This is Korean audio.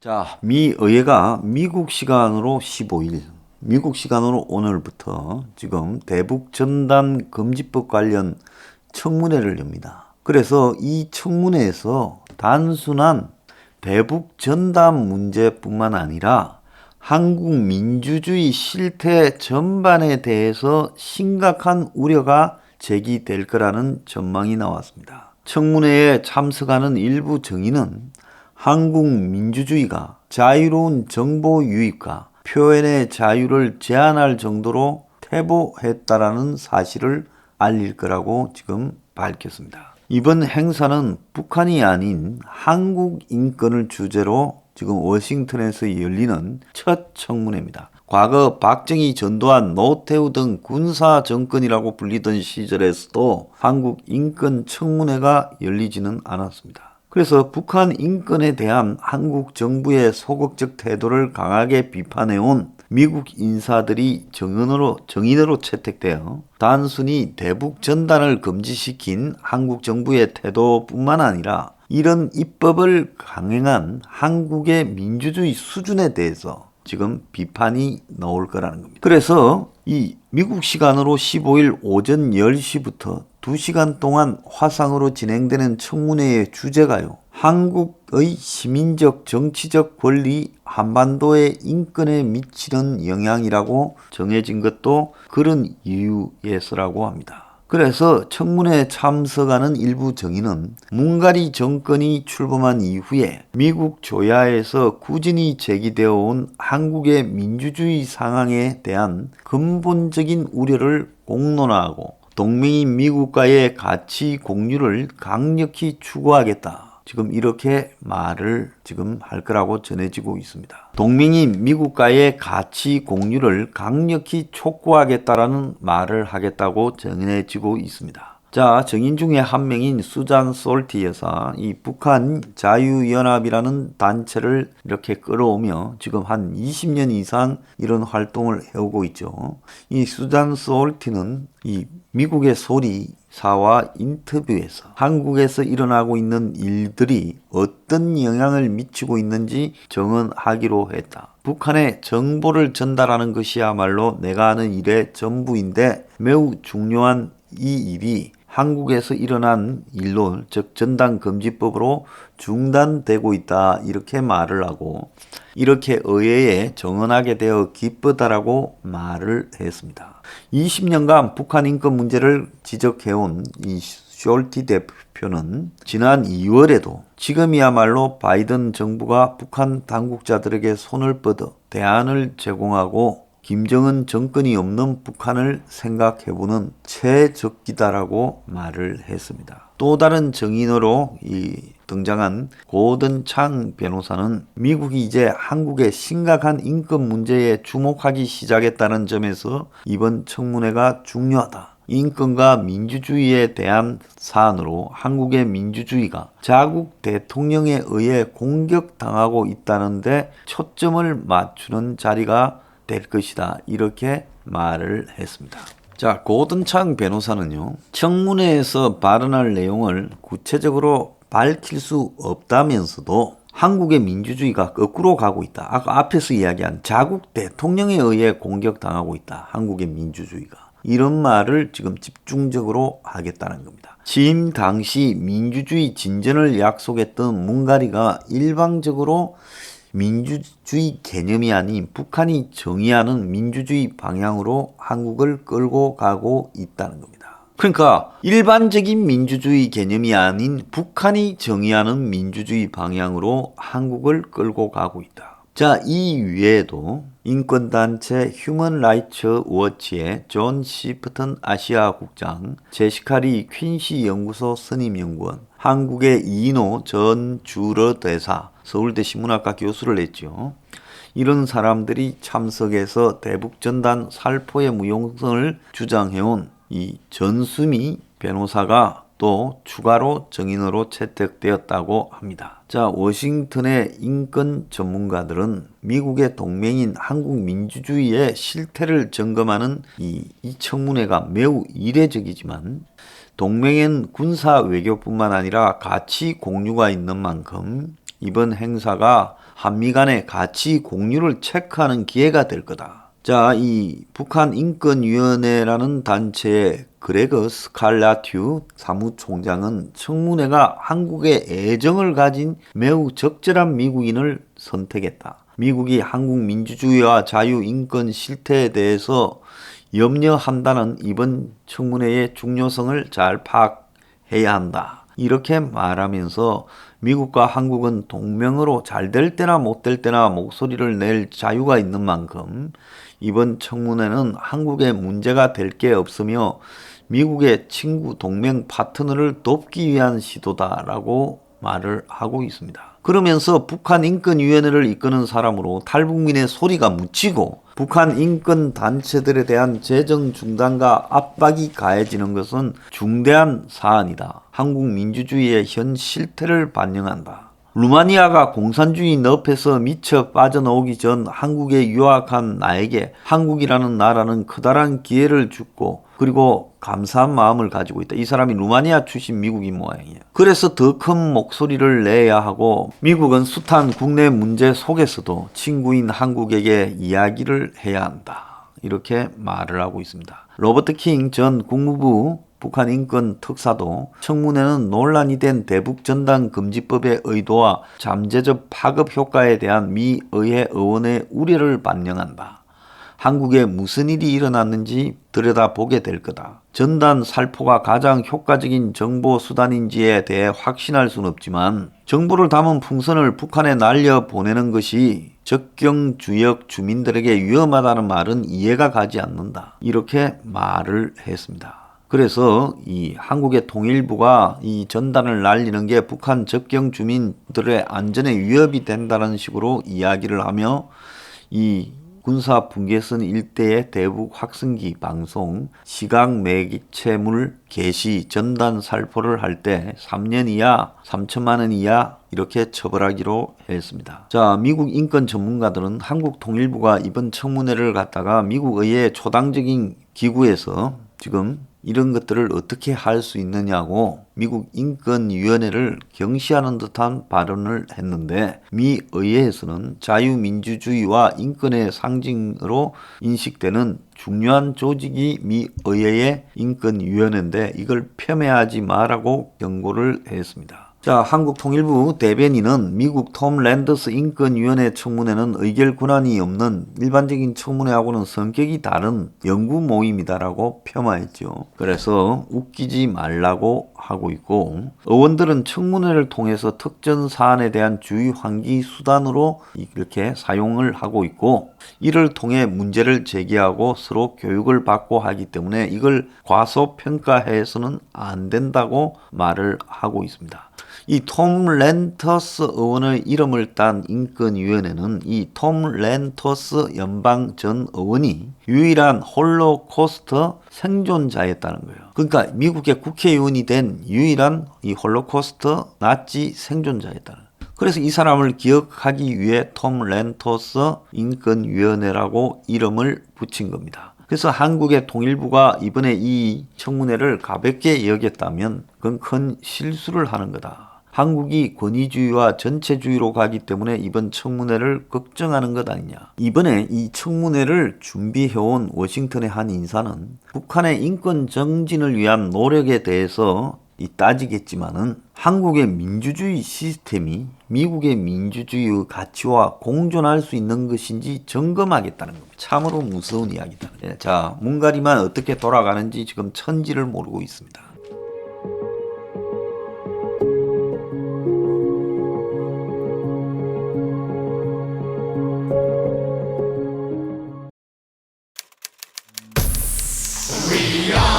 자, 미 의회가 미국 시간으로 15일, 미국 시간으로 오늘부터 지금 대북 전단 금지법 관련 청문회를 엽니다. 그래서 이 청문회에서 단순한 대북 전단 문제뿐만 아니라 한국 민주주의 실태 전반에 대해서 심각한 우려가 제기될 거라는 전망이 나왔습니다. 청문회에 참석하는 일부 정의는 한국 민주주의가 자유로운 정보 유입과 표현의 자유를 제한할 정도로 퇴보했다라는 사실을 알릴 거라고 지금 밝혔습니다. 이번 행사는 북한이 아닌 한국 인권을 주제로 지금 워싱턴에서 열리는 첫 청문회입니다. 과거 박정희 전두환 노태우 등 군사 정권이라고 불리던 시절에서도 한국 인권 청문회가 열리지는 않았습니다. 그래서 북한 인권에 대한 한국 정부의 소극적 태도를 강하게 비판해온 미국 인사들이 정인으로 채택되어 단순히 대북 전단을 금지시킨 한국 정부의 태도뿐만 아니라 이런 입법을 강행한 한국의 민주주의 수준에 대해서 지금 비판이 나올 거라는 겁니다. 그래서 이 미국 시간으로 15일 오전 10시부터 2시간 동안 화상으로 진행되는 청문회의 주제가요. 한국의 시민적 정치적 권리 한반도의 인권에 미치는 영향이라고 정해진 것도 그런 이유에서라고 합니다. 그래서 청문회에 참석하는 일부 정의는 문가리 정권이 출범한 이후에 미국 조야에서 꾸준히 제기되어 온 한국의 민주주의 상황에 대한 근본적인 우려를 공론화하고 동맹인 미국과의 가치 공유를 강력히 추구하겠다. 지금 이렇게 말을 지금 할 거라고 전해지고 있습니다. 동맹인 미국과의 가치 공유를 강력히 촉구하겠다라는 말을 하겠다고 전해지고 있습니다. 자, 정인 중에 한 명인 수잔 솔티 여사, 이 북한 자유연합이라는 단체를 이렇게 끌어오며 지금 한 20년 이상 이런 활동을 해오고 있죠. 이 수잔 솔티는 이 미국의 소리사와 인터뷰에서 한국에서 일어나고 있는 일들이 어떤 영향을 미치고 있는지 정언하기로 했다. 북한에 정보를 전달하는 것이야말로 내가 하는 일의 전부인데 매우 중요한 이 일이 한국에서 일어난 일로, 즉 전단금지법으로 중단되고 있다, 이렇게 말을 하고 이렇게 의회에 정언하게 되어 기쁘다라고 말을 했습니다. 20년간 북한 인권 문제를 지적해온 이 숄티 대표는 지난 2월에도 지금이야말로 바이든 정부가 북한 당국자들에게 손을 뻗어 대안을 제공하고 김정은 정권이 없는 북한을 생각해보는 최적기다라고 말을 했습니다. 또 다른 정인으로 등장한 고든 창 변호사는 미국이 이제 한국의 심각한 인권 문제에 주목하기 시작했다는 점에서 이번 청문회가 중요하다. 인권과 민주주의에 대한 사안으로 한국의 민주주의가 자국 대통령에 의해 공격당하고 있다는데 초점을 맞추는 자리가 될 것이다, 이렇게 말을 했습니다. 자, 고든창 변호사는요, 청문회에서 발언할 내용을 구체적으로 밝힐 수 없다면서도 한국의 민주주의가 거꾸로 가고 있다. 아까 앞에서 이야기한 자국 대통령에 의해 공격당하고 있다, 한국의 민주주의가. 이런 말을 지금 집중적으로 하겠다는 겁니다. 취임 당시 민주주의 진전을 약속했던 문가리가 일방적으로 민주주의 개념이 아닌 북한이 정의하는 민주주의 방향으로 한국을 끌고 가고 있다는 겁니다. 그러니까 일반적인 민주주의 개념이 아닌 북한이 정의하는 민주주의 방향으로 한국을 끌고 가고 있다. 자, 이 외에도 인권단체 휴먼 라이츠 워치의 존 시프턴 아시아 국장, 제시카리 퀸시 연구소 선임연구원, 한국의 이인호 전 주러 대사, 서울대 신문학과 교수를 했죠. 이런 사람들이 참석해서 대북전단 살포의 무용성을 주장해온 이 전수미 변호사가 또 추가로 정인으로 채택되었다고 합니다. 자, 워싱턴의 인권 전문가들은 미국의 동맹인 한국 민주주의의 실태를 점검하는 이 청문회가 매우 이례적이지만 동맹엔 군사 외교뿐만 아니라 가치 공유가 있는 만큼 이번 행사가 한미 간의 가치 공유를 체크하는 기회가 될 거다. 자, 이 북한인권위원회라는 단체의 그레거 스칼라튜 사무총장은 청문회가 한국에 애정을 가진 매우 적절한 미국인을 선택했다. 미국이 한국 민주주의와 자유인권 실태에 대해서 염려한다는 이번 청문회의 중요성을 잘 파악해야 한다. 이렇게 말하면서 미국과 한국은 동맹으로 잘 될 때나 못 될 때나 목소리를 낼 자유가 있는 만큼 이번 청문회는 한국에 문제가 될 게 없으며 미국의 친구 동맹 파트너를 돕기 위한 시도다라고 말을 하고 있습니다. 그러면서 북한인권위원회를 이끄는 사람으로 탈북민의 소리가 묻히고 북한 인권 단체들에 대한 재정 중단과 압박이 가해지는 것은 중대한 사안이다. 한국 민주주의의 현 실태를 반영한다. 루마니아가 공산주의 늪에서 미쳐 빠져나오기 전 한국에 유학한 나에게 한국이라는 나라는 커다란 기회를 주고 그리고 감사한 마음을 가지고 있다. 이 사람이 루마니아 출신 미국인 모양이에요. 그래서 더 큰 목소리를 내야 하고 미국은 숱한 국내 문제 속에서도 친구인 한국에게 이야기를 해야 한다. 이렇게 말을 하고 있습니다. 로버트 킹 전 국무부 북한 인권 특사도 청문회는 논란이 된 대북전단 금지법의 의도와 잠재적 파급 효과에 대한 미 의회 의원의 우려를 반영한다. 한국에 무슨 일이 일어났는지 들여다보게 될 거다. 전단 살포가 가장 효과적인 정보 수단인지에 대해 확신할 수는 없지만 정보를 담은 풍선을 북한에 날려보내는 것이 접경 지역 주민들에게 위험하다는 말은 이해가 가지 않는다. 이렇게 말을 했습니다. 그래서 이 한국의 통일부가 이 전단을 날리는 게 북한 접경 주민들의 안전에 위협이 된다는 식으로 이야기를 하며 이 군사 분계선 일대의 대북 확성기 방송, 시각 매개체물 게시, 전단 살포를 할 때 3년 이하, 3천만 원 이하 이렇게 처벌하기로 했습니다. 자, 미국 인권 전문가들은 한국 통일부가 이번 청문회를 갖다가 미국 의회 초당적인 기구에서 지금 이런 것들을 어떻게 할 수 있느냐고 미국 인권위원회를 경시하는 듯한 발언을 했는데 미 의회에서는 자유민주주의와 인권의 상징으로 인식되는 중요한 조직이 미 의회의 인권위원회인데 이걸 폄훼하지 마라고 경고를 했습니다. 자, 한국통일부 대변인은 미국 톰 랜더스 인권위원회 청문회는 의결 권한이 없는 일반적인 청문회하고는 성격이 다른 연구 모임이다라고 폄하했죠. 그래서 웃기지 말라고 하고 있고 의원들은 청문회를 통해서 특정 사안에 대한 주의 환기 수단으로 이렇게 사용을 하고 있고 이를 통해 문제를 제기하고 서로 교육을 받고 하기 때문에 이걸 과소평가해서는 안 된다고 말을 하고 있습니다. 이 톰 랜터스 의원의 이름을 딴 인권위원회는 이 톰 랜터스 연방 전 의원이 유일한 홀로코스트 생존자였다는 거예요. 그러니까 미국의 국회의원이 된 유일한 이 홀로코스트 나치 생존자였다는 거예요. 그래서 이 사람을 기억하기 위해 톰 랜터스 인권위원회라고 이름을 붙인 겁니다. 그래서 한국의 통일부가 이번에 이 청문회를 가볍게 여겼다면 그건 큰 실수를 하는 거다. 한국이 권위주의와 전체주의로 가기 때문에 이번 청문회를 걱정하는 것 아니냐. 이번에 이 청문회를 준비해온 워싱턴의 한 인사는 북한의 인권 정진을 위한 노력에 대해서 따지겠지만은 한국의 민주주의 시스템이 미국의 민주주의 가치와 공존할 수 있는 것인지 점검하겠다는 겁니다. 참으로 무서운 이야기다. 자, 문가리만 어떻게 돌아가는지 지금 천지를 모르고 있습니다. We are